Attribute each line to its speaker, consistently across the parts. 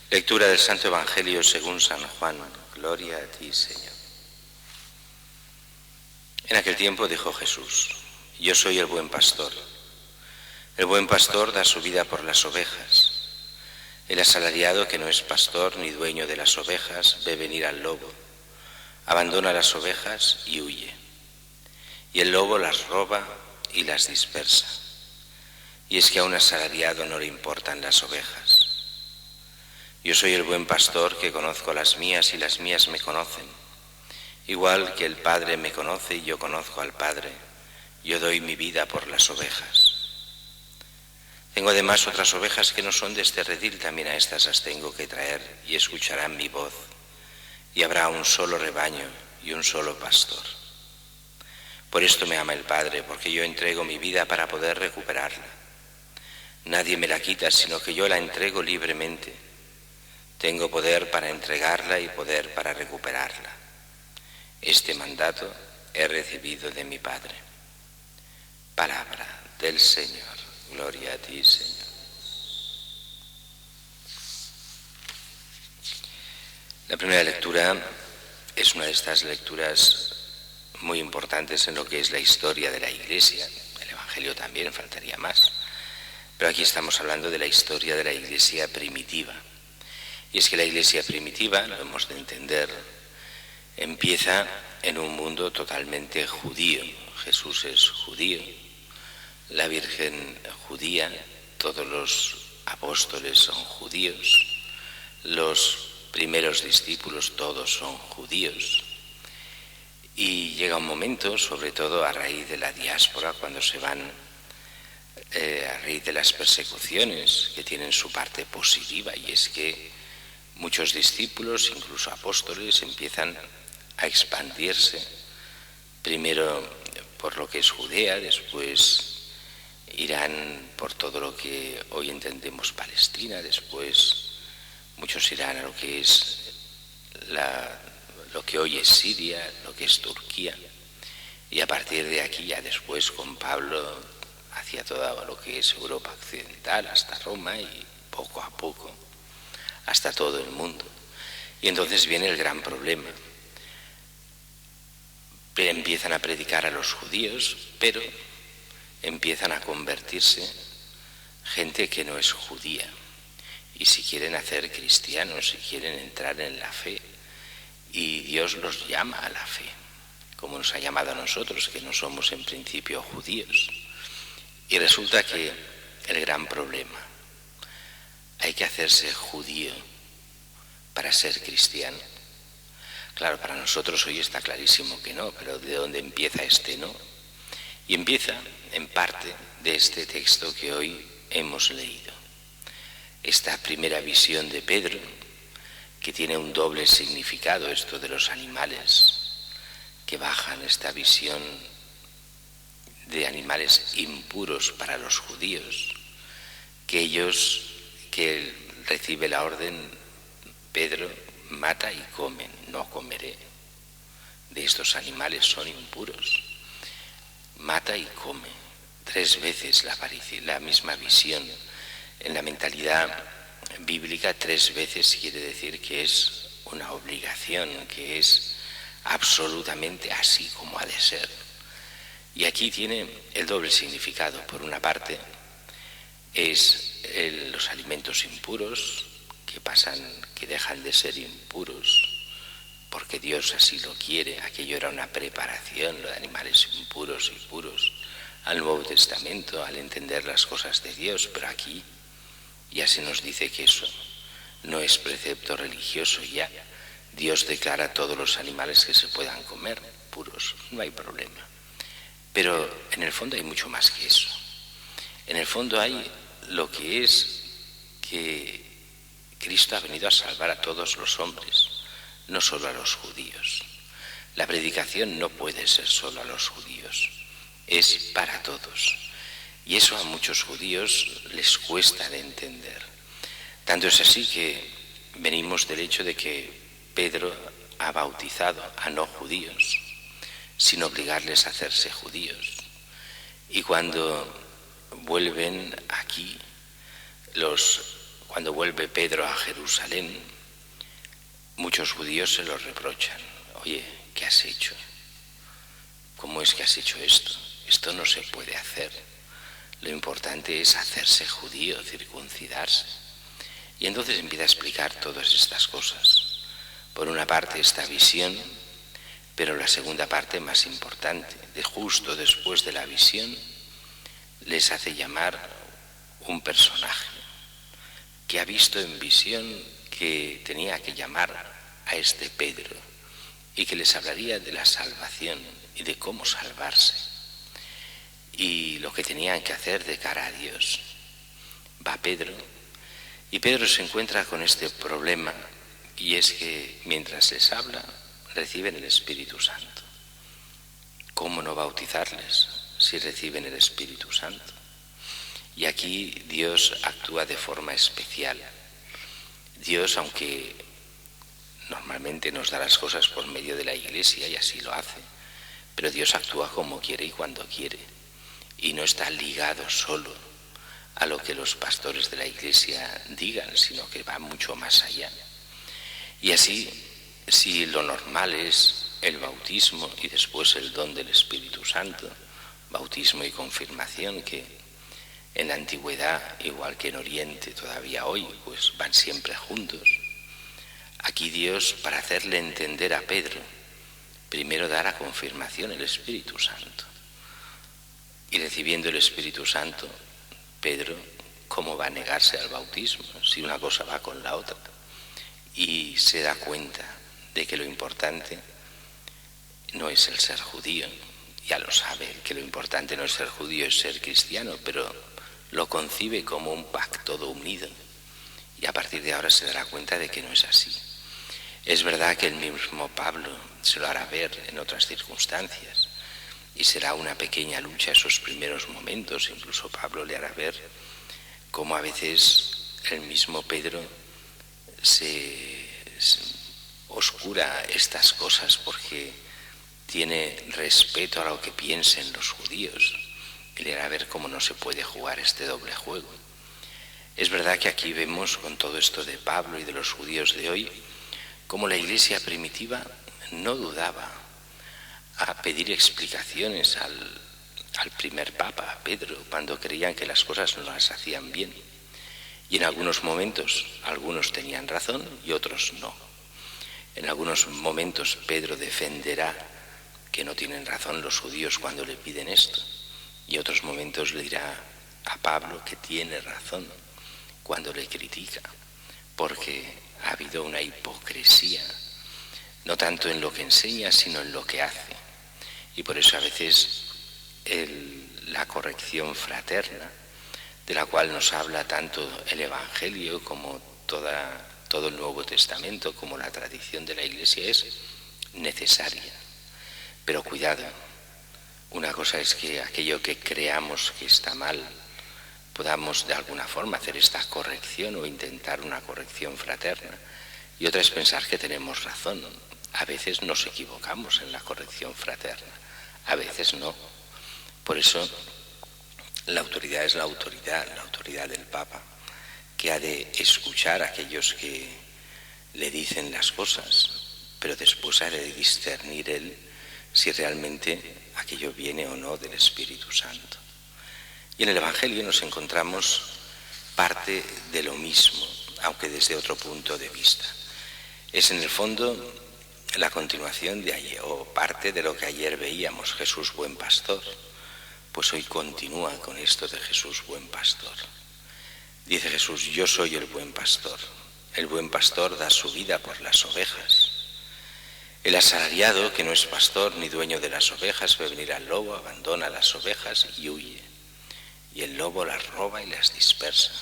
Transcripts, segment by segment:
Speaker 1: Lectura del Santo Evangelio según San Juan. Gloria a ti, Señor. En aquel tiempo dijo Jesús: Yo soy el buen pastor. El buen pastor da su vida por las ovejas. El asalariado, que no es pastor ni dueño de las ovejas, ve venir al lobo, abandona las ovejas y huye. Y el lobo las roba y las dispersa. Y es que a un asalariado no le importan las ovejas. Yo soy el buen pastor, que conozco las mías y las mías me conocen. Igual que el Padre me conoce y yo conozco al Padre, yo doy mi vida por las ovejas. Tengo además otras ovejas que no son de este redil, también a estas las tengo que traer y escucharán mi voz. Y habrá un solo rebaño y un solo pastor. Por esto me ama el Padre, porque yo entrego mi vida para poder recuperarla. Nadie me la quita, sino que yo la entrego libremente. Tengo poder para entregarla y poder para recuperarla. Este mandato he recibido de mi Padre. Palabra del Señor. Gloria a ti, Señor. La primera lectura es una de estas lecturas muy importantes en lo que es la historia de la Iglesia. El Evangelio también, faltaría más. Pero aquí estamos hablando de la historia de la Iglesia primitiva. Y es que la Iglesia primitiva, lo hemos de entender, empieza en un mundo totalmente judío. Jesús es judío, la Virgen judía, todos los apóstoles son judíos, los primeros discípulos todos son judíos. Y llega un momento, sobre todo a raíz de la diáspora, cuando se van, a raíz de las persecuciones, que tienen su parte positiva, y es que muchos discípulos, incluso apóstoles, empiezan a expandirse, primero por lo que es Judea, después irán por todo lo que hoy entendemos Palestina, después muchos irán a lo que es lo que hoy es Siria, lo que es Turquía, y a partir de aquí ya después con Pablo hacia todo lo que es Europa occidental, hasta Roma y poco a poco hasta todo el mundo. Y entonces viene el gran problema. Empiezan a predicar a los judíos, pero empiezan a convertirse gente que no es judía. Y si quieren hacer cristianos, si quieren entrar en la fe, y Dios los llama a la fe, como nos ha llamado a nosotros, que no somos en principio judíos. Y resulta que el gran problema: ¿hay que hacerse judío para ser cristiano? Claro, para nosotros hoy está clarísimo que no, pero ¿de dónde empieza este no? Y empieza en parte de este texto que hoy hemos leído. Esta primera visión de Pedro, que tiene un doble significado, esto de los animales que bajan, esta visión de animales impuros para los judíos, que recibe la orden, Pedro, mata y comen, no comeré. De estos animales son impuros. Mata y come. 3 veces la misma visión. En la mentalidad bíblica 3 veces quiere decir que es una obligación, que es absolutamente así como ha de ser. Y aquí tiene el doble significado. Por una parte, es los alimentos impuros que dejan de ser impuros porque Dios así lo quiere. Aquello era una preparación, lo de animales impuros y puros, al Nuevo Testamento, al entender las cosas de Dios. Pero aquí ya se nos dice que eso no es precepto religioso ya. Dios declara todos los animales que se puedan comer puros, no hay problema. Pero en el fondo hay mucho más que eso. En el fondo hay lo que es que Cristo ha venido a salvar a todos los hombres, no solo a los judíos. La predicación no puede ser solo a los judíos, es para todos. Y eso a muchos judíos les cuesta de entender. Tanto es así que venimos del hecho de que Pedro ha bautizado a no judíos, sin obligarles a hacerse judíos. Y cuando vuelven aquí, Cuando vuelve Pedro a Jerusalén, muchos judíos se lo reprochan. Oye, ¿qué has hecho? ¿Cómo es que has hecho esto? Esto no se puede hacer. Lo importante es hacerse judío, circuncidarse. Y entonces empieza a explicar todas estas cosas. Por una parte esta visión, pero la segunda parte más importante, de justo después de la visión, les hace llamar un personaje que ha visto en visión que tenía que llamar a este Pedro y que les hablaría de la salvación y de cómo salvarse y lo que tenían que hacer de cara a Dios. Va Pedro y Pedro se encuentra con este problema, y es que mientras les habla reciben el Espíritu Santo. ¿Cómo no bautizarles si reciben el Espíritu Santo? Y aquí Dios actúa de forma especial. Dios, aunque normalmente nos da las cosas por medio de la Iglesia, y así lo hace, pero Dios actúa como quiere y cuando quiere, y no está ligado solo a lo que los pastores de la Iglesia digan, sino que va mucho más allá. Y así, si lo normal es el bautismo y después el don del Espíritu Santo, bautismo y confirmación, que en la antigüedad, igual que en Oriente todavía hoy, pues van siempre juntos, aquí Dios, para hacerle entender a Pedro, primero da la confirmación, el Espíritu Santo. Y recibiendo el Espíritu Santo, Pedro, ¿cómo va a negarse al bautismo si una cosa va con la otra? Y se da cuenta de que lo importante no es el ser judío. Ya lo sabe, que lo importante no es ser judío, es ser cristiano, pero lo concibe como un pack todo unido. Y a partir de ahora se dará cuenta de que no es así. Es verdad que el mismo Pablo se lo hará ver en otras circunstancias, y será una pequeña lucha esos primeros momentos. Incluso Pablo le hará ver cómo a veces el mismo Pedro se oscura estas cosas porque tiene respeto a lo que piensen los judíos, y le hará ver cómo no se puede jugar este doble juego. Es verdad que aquí vemos, con todo esto de Pablo y de los judíos de hoy, cómo la Iglesia primitiva no dudaba a pedir explicaciones al primer Papa, a Pedro, cuando creían que las cosas no las hacían bien. Y en algunos momentos algunos tenían razón y otros no. En algunos momentos Pedro defenderá que no tienen razón los judíos cuando le piden esto, y otros momentos le dirá a Pablo que tiene razón cuando le critica, porque ha habido una hipocresía, no tanto en lo que enseña, sino en lo que hace. Y por eso a veces la corrección fraterna, de la cual nos habla tanto el Evangelio como todo el Nuevo Testamento, como la tradición de la Iglesia, es necesaria. Pero cuidado, una cosa es que aquello que creamos que está mal, podamos de alguna forma hacer esta corrección o intentar una corrección fraterna, y otra es pensar que tenemos razón. A veces nos equivocamos en la corrección fraterna, a veces no. Por eso la autoridad es la autoridad del Papa, que ha de escuchar a aquellos que le dicen las cosas, pero después ha de discernir él si realmente aquello viene o no del Espíritu Santo. Y en el Evangelio nos encontramos parte de lo mismo, aunque desde otro punto de vista. Es en el fondo la continuación de ayer, o parte de lo que ayer veíamos, Jesús buen pastor. Pues hoy continúa con esto de Jesús buen pastor. Dice Jesús: yo soy el buen pastor. El buen pastor da su vida por las ovejas. El asalariado, que no es pastor ni dueño de las ovejas, ve venir al lobo, abandona las ovejas y huye. Y el lobo las roba y las dispersa.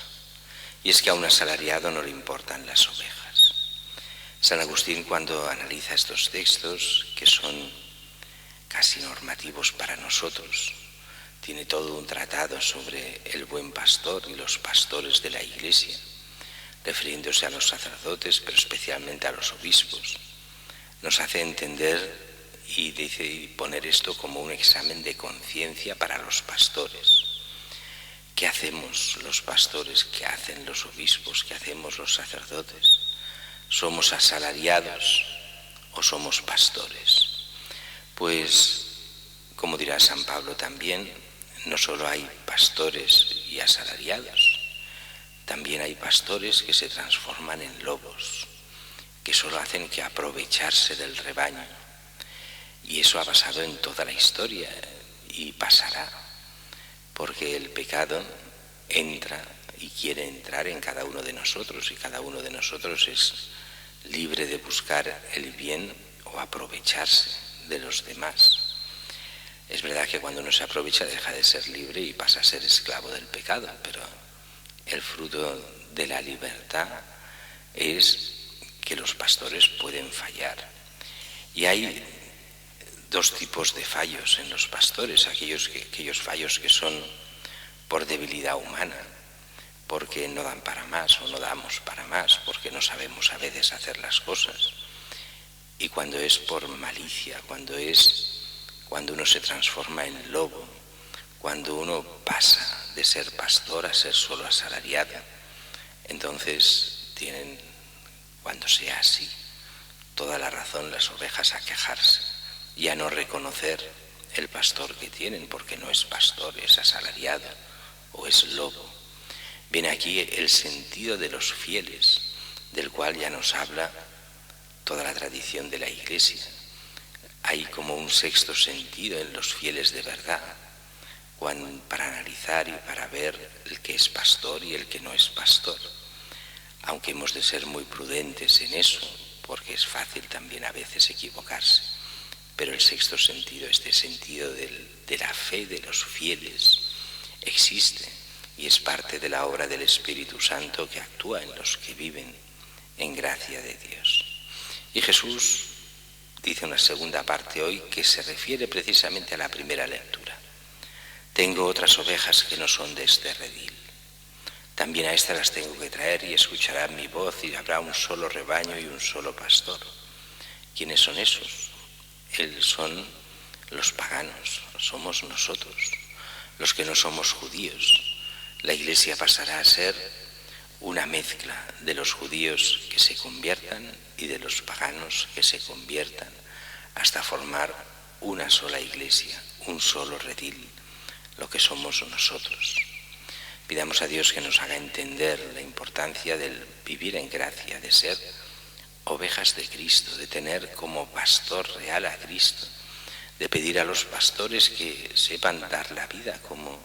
Speaker 1: Y es que a un asalariado no le importan las ovejas. San Agustín, cuando analiza estos textos, que son casi normativos para nosotros, tiene todo un tratado sobre el buen pastor y los pastores de la Iglesia, refiriéndose a los sacerdotes, pero especialmente a los obispos. Nos hace entender y dice poner esto como un examen de conciencia para los pastores, ¿Qué hacemos los pastores? ¿Qué hacen los obispos? ¿Qué hacemos los sacerdotes? ¿Somos asalariados o somos pastores? Pues, como dirá San Pablo también, no solo hay pastores y asalariados, también hay pastores que se transforman en lobos, que solo hacen que aprovecharse del rebaño. Y eso ha pasado en toda la historia y pasará, porque el pecado entra y quiere entrar en cada uno de nosotros, y cada uno de nosotros es libre de buscar el bien o aprovecharse de los demás. Es verdad que cuando uno se aprovecha deja de ser libre y pasa a ser esclavo del pecado, pero el fruto de la libertad es que los pastores pueden fallar. Y hay dos tipos de fallos en los pastores, aquellos fallos que son por debilidad humana, porque no dan para más o no damos para más, porque no sabemos a veces hacer las cosas. Y cuando es por malicia, cuando uno se transforma en lobo, cuando uno pasa de ser pastor a ser solo asalariado, entonces tienen, cuando sea así, toda la razón las ovejas a quejarse y a no reconocer el pastor que tienen, porque no es pastor, es asalariado o es lobo. Viene aquí el sentido de los fieles, del cual ya nos habla toda la tradición de la Iglesia. Hay como un sexto sentido en los fieles de verdad, para analizar y para ver el que es pastor y el que no es pastor. Aunque hemos de ser muy prudentes en eso, porque es fácil también a veces equivocarse. Pero el sexto sentido, este sentido de la fe de los fieles, existe y es parte de la obra del Espíritu Santo que actúa en los que viven en gracia de Dios. Y Jesús dice una segunda parte hoy que se refiere precisamente a la primera lectura. Tengo otras ovejas que no son de este redil. También a estas las tengo que traer y escucharán mi voz y habrá un solo rebaño y un solo pastor. ¿Quiénes son esos? Son los paganos, somos nosotros, los que no somos judíos. La Iglesia pasará a ser una mezcla de los judíos que se conviertan y de los paganos que se conviertan, hasta formar una sola Iglesia, un solo redil, lo que somos nosotros. Pidamos a Dios que nos haga entender la importancia del vivir en gracia, de ser ovejas de Cristo, de tener como pastor real a Cristo, de pedir a los pastores que sepan dar la vida como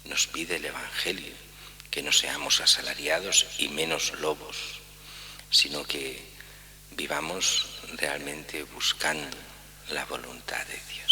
Speaker 1: nos pide el Evangelio, que no seamos asalariados y menos lobos, sino que vivamos realmente buscando la voluntad de Dios.